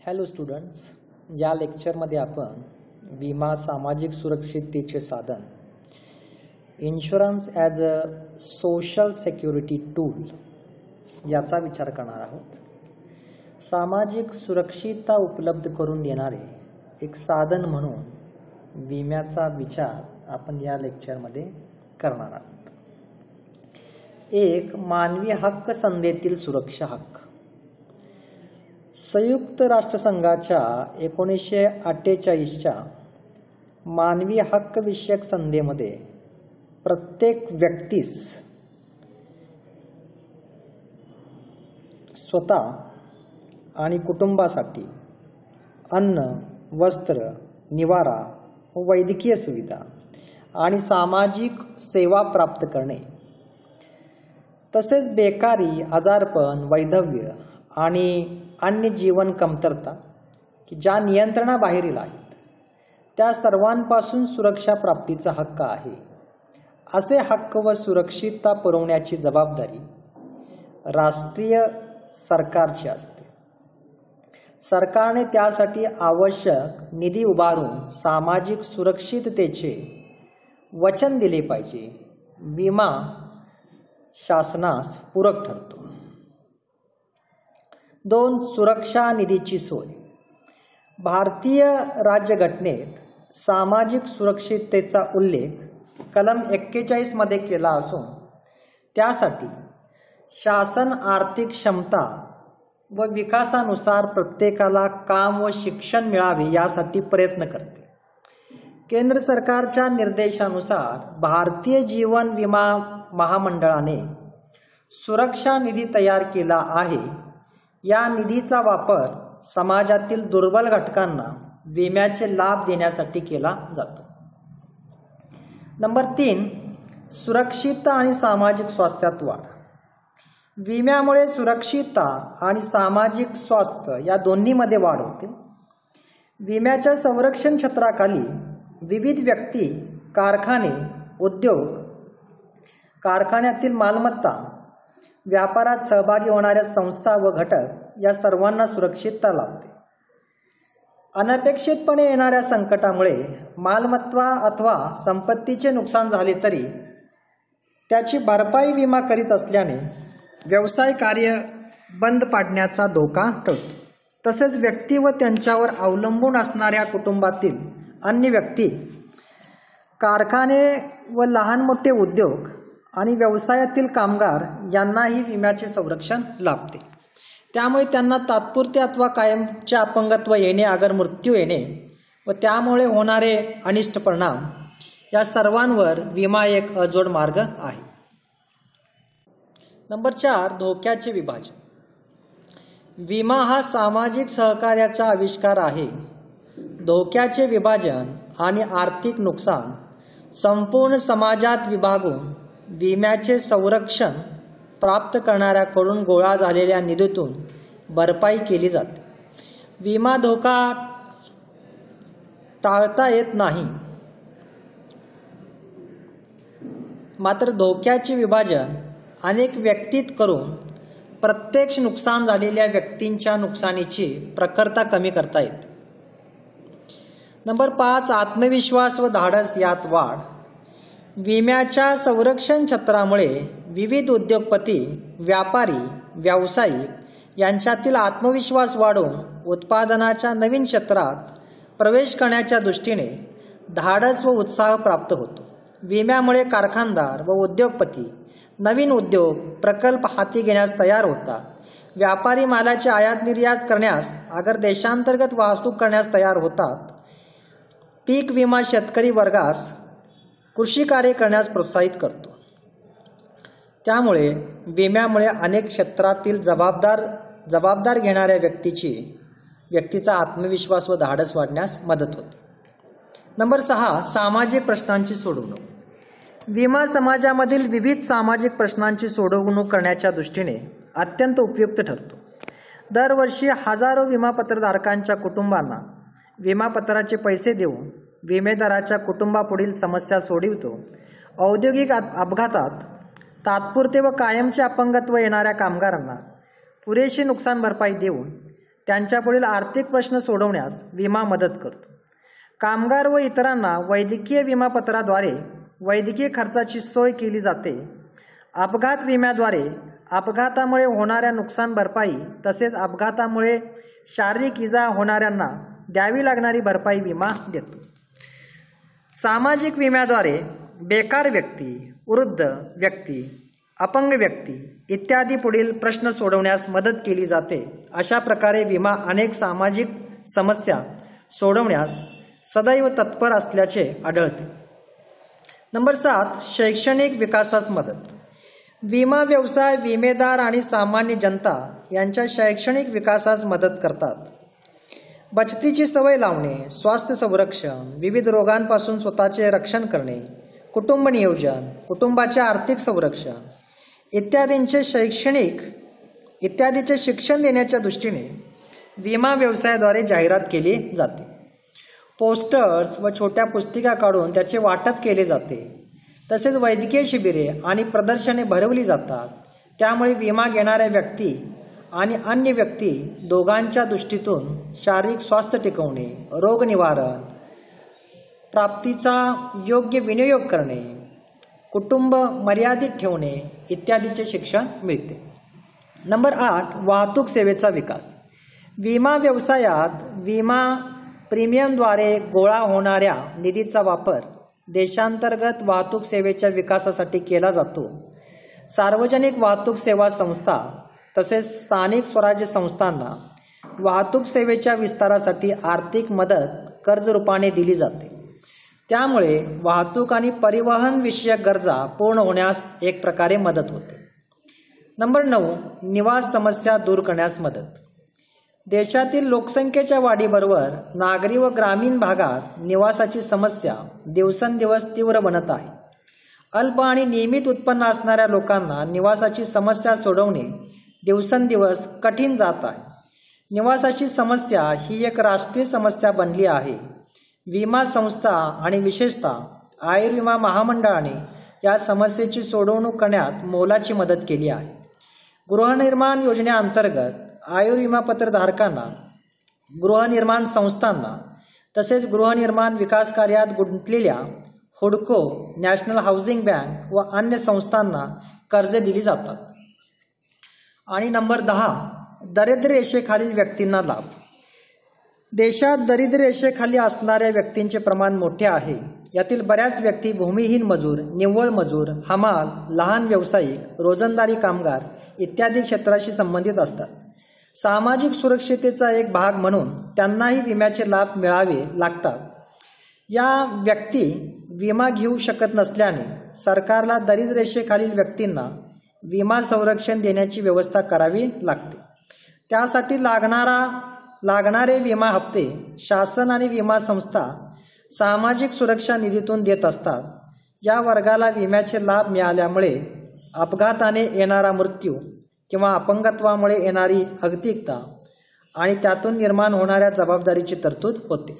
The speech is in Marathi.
हॅलो स्टुडंट्स, या लेक्चरमध्ये आपण विमा सामाजिक सुरक्षिततेचे साधन, insurance as a social security tool याचा विचार करणार आहोत. सामाजिक सुरक्षितता उपलब्ध करून देणारे एक साधन म्हणून विम्याचा विचार आपण या लेक्चरमध्ये करणार आहोत. एक मानवी हक्क संधीतील सुरक्षा हक्क. संयुक्त राष्ट्रसंघाच्या 1948च्या मानवी हक्क विषयक संधीमध्ये प्रत्येक व्यक्तीस स्वतः आणि कुटुंबासाठी अन्न, वस्त्र, निवारा, वैद्यकीय सुविधा आणि सामाजिक सेवा प्राप्त करणे, तसेच बेकारी, आजारपण, वैधव्य आणि अन्य जीवन कमतरता की ज्या नियंत्रणाबाहेरील आहेत त्या सर्वांपासून सुरक्षा प्राप्तीचा हक्क आहे. असे हक्क व सुरक्षितता पुरवण्याची जबाबदारी राष्ट्रीय सरकारची असते. सरकारने त्यासाठी आवश्यक निधी उभारून सामाजिक सुरक्षिततेचे वचन दिले पाहिजे. विमा शासनास पूरक ठरतो. 2. सुरक्षा निधीची सोय. भारतीय राज्यघटनेत सामाजिक सुरक्षिततेचा उल्लेख कलम 41 मध्ये केला असून त्यासाठी शासन आर्थिक क्षमता व विकासानुसार प्रत्येकाला काम व शिक्षण मिळावे यासाठी प्रयत्न करते. केंद्र सरकारच्या निर्देशानुसार भारतीय जीवन विमा महामंडळाने सुरक्षा निधी तयार केला आहे. या निधीचा वापर समाजातील दुर्बल घटकांना विम्याचे लाभ देण्यासाठी केला जातो. नंबर 3. सुरक्षितता आणि सामाजिक स्वास्थ्यात वाढ. विम्यामुळे सुरक्षितता आणि सामाजिक स्वास्थ्य या दोन्हीमध्ये वाढ होते. विम्याच्या संरक्षण क्षेत्राखाली विविध व्यक्ती, कारखाने, उद्योग, कारखान्यातील मालमत्ता, व्यापारात सहभागी होणाऱ्या संस्था व घटक या सर्वांना सुरक्षितता लाभते. अनपेक्षितपणे येणाऱ्या संकटामुळे मालमत्ता अथवा संपत्तीचे नुकसान झाले तरी त्याची भरपाई विमा करीत असल्याने व्यवसाय कार्य बंद पाडण्याचा धोका टळतो. तसेच व्यक्ती व त्यांच्यावर अवलंबून असणाऱ्या कुटुंबातील अन्य व्यक्ती, कारखाने व लहान मोठे उद्योग आणि व्यवसायातील कामगार यांनाही विम्याचे संरक्षण लाभते. त्यामुळे त्यांना तात्पुरते अथवा कायमचे अपंगत्व येणे, अगर मृत्यू येणे व त्यामुळे होणारे अनिष्ट परिणाम या सर्वांवर विमा एक अजोड मार्ग आहे. नंबर 4. धोक्याचे विभाजन. विमा हा सामाजिक सहकार्याचा आविष्कार आहे. धोक्याचे विभाजन आणि आर्थिक नुकसान संपूर्ण समाजात विभागून विम्याचे संरक्षण प्राप्त करणाऱ्याकडून गोळा झालेल्या निधीतून भरपाई केली जाते. विमा धोका टाळता येत नाही, मात्र धोक्याचे विभाजन अनेक व्यक्तीत करून प्रत्यक्ष नुकसान झालेल्या व्यक्तींच्या नुकसानीची प्रखरता कमी करता येते. नंबर 5. आत्मविश्वास व धाडस यात वाढ. विम्याच्या संरक्षण क्षेत्रामुळे विविध उद्योगपती, व्यापारी, व्यावसायिक यांच्यातील आत्मविश्वास वाढून उत्पादनाच्या नवीन क्षेत्रात प्रवेश करण्याच्या दृष्टीने धाडस व उत्साह प्राप्त होतो. विम्यामुळे कारखानदार व उद्योगपती नवीन उद्योग प्रकल्प हाती घेण्यास तयार होतात. व्यापारी मालाची आयात निर्यात करण्यास अगर देशांतर्गत वाहतूक करण्यास तयार होतात. पीक विमा शेतकरी वर्गास कृषी कार्य करण्यास प्रोत्साहित करतो. त्यामुळे विम्यामुळे अनेक क्षेत्रातील जबाबदार घेणाऱ्या व्यक्तीचा आत्मविश्वास व धाडस वाढण्यास मदत होते. नंबर 6. सामाजिक प्रश्नांची सोडवणूक. विमा समाजामधील विविध सामाजिक प्रश्नांची सोडवणूक करण्याच्या दृष्टीने अत्यंत उपयुक्त ठरतो. दरवर्षी हजारो विमापत्रधारकांच्या कुटुंबांना विमापत्राचे पैसे देऊन विमेदाराच्या कुटुंबापुढील समस्या सोडवितो. औद्योगिक अपघातात तात्पुरते व कायमचे अपंगत्व येणाऱ्या कामगारांना पुरेशी नुकसान भरपाई देऊन त्यांच्यापुढील आर्थिक प्रश्न सोडवण्यास विमा मदत करतो. कामगार व इतरांना वैद्यकीय विमापत्राद्वारे वैद्यकीय खर्चाची सोय केली जाते. अपघात विम्याद्वारे अपघातामुळे होणाऱ्या नुकसान भरपाई तसेच अपघातामुळे शारीरिक इजा होणाऱ्यांना द्यावी लागणारी भरपाई विमा देतो. सामाजिक विम्याद्वारे बेकार व्यक्ती, वृद्ध व्यक्ती, अपंग व्यक्ती इत्यादी पुढील प्रश्न सोडवण्यास मदत केली जाते. अशा प्रकारे विमा अनेक सामाजिक समस्या सोडवण्यास सदैव तत्पर असल्याचे आढळते. नंबर 7, शैक्षणिक विकासास मदत. विमा व्यवसाय विमेदार आणि सामान्य जनता यांच्या शैक्षणिक विकासास मदत करतात. बचतीची सवय लावणे, स्वास्थ्य संरक्षण, विविध रोगांपासून स्वतःचे रक्षण करणे, कुटुंब नियोजन, कुटुंबाचे आर्थिक संरक्षण इत्यादीचे शिक्षण देण्याच्या दृष्टीने विमा व्यवसायाद्वारे जाहिरात केली जाते. पोस्टर्स व छोट्या पुस्तिका काढून त्याचे वाटप केले जाते. तसेच वैद्यकीय शिबिरे आणि प्रदर्शने भरवली जातात. त्यामुळे विमा घेणाऱ्या व्यक्ती आणि अन्य व्यक्ती दोघांच्या दृष्टीतून शारीरिक स्वास्थ्य टिकवणे, रोग निवारण, प्राप्तीचा योग्य विनियोग करणे, कुटुंब मर्यादित ठेवणे इत्यादीचे शिक्षण मिळते. नंबर 8, वाहतूक सेवेचा विकास. विमा व्यवसायात विमा प्रीमियमद्वारे गोळा होणाऱ्या निधीचा वापर देशांतर्गत वाहतूक सेवेच्या विकासासाठी केला जातो. सार्वजनिक वाहतूक सेवा संस्था तसेच स्थानिक स्वराज्य संस्थांना वाहतूक सेवेच्या विस्तारासाठी आर्थिक मदत कर्ज रूपाने दिली जाते. त्यामुळे वाहतूक आणि परिवहन विषयक गरजा पूर्ण होण्यास एक प्रकारे मदत होते. नंबर 9, निवास समस्या दूर करण्यास मदत. देशातील लोकसंख्येच्या वाढीबरोबर नागरी व ग्रामीण भागात निवासाची समस्या दिवसेंदिवस तीव्र बनत आहे. अल्प आणि नियमित उत्पन्न असणाऱ्या लोकांना निवासाची समस्या सोडवणे दिवसेंदिवस कठीण जात आहे. निवासाची समस्या ही एक राष्ट्रीय समस्या बनली आहे. विमा संस्था आणि विशेषतः आयुर्विमा महामंडळाने या समस्येची सोडवणूक करण्यात मोलाची मदत केली आहे. गृहनिर्माण योजनेअंतर्गत आयुर्विमापत्रधारकांना, गृहनिर्माण संस्थांना तसेच गृहनिर्माण विकास कार्यात गुंतलेल्या हुडको, नॅशनल हाऊसिंग बँक व अन्य संस्थांना कर्जे दिली जातात. आणि नंबर 10, दारिद्र्य रेषेखालील व्यक्तींना लाभ. देशात दारिद्र्य रेषेखाली असणाऱ्या व्यक्तींचे प्रमाण मोठे आहे. यातील बऱ्याच व्यक्ती भूमिहीन मजूर, निव्वळ मजूर, हमाल, लहान व्यावसायिक, रोजंदारी कामगार इत्यादी क्षेत्राशी संबंधित असतात. सामाजिक सुरक्षिततेचा एक भाग म्हणून त्यांनाही विम्याचे लाभ मिळावे लागतात. या व्यक्ती विमा घेऊ शकत नसल्याने सरकारला दारिद्र्य रेषेखालील व्यक्तींना विमा संरक्षण देण्याची व्यवस्था करावी लागते. त्यासाठी लागणारे विमा हप्ते शासन आणि विमा संस्था सामाजिक सुरक्षा निधीतून देत असतात. या वर्गाला विम्याचे लाभ मिळाल्यामुळे अपघाताने येणारा मृत्यू किंवा अपंगत्वामुळे येणारी अगतिकता आणि त्यातून निर्माण होणाऱ्या जबाबदारीची तरतूद होते.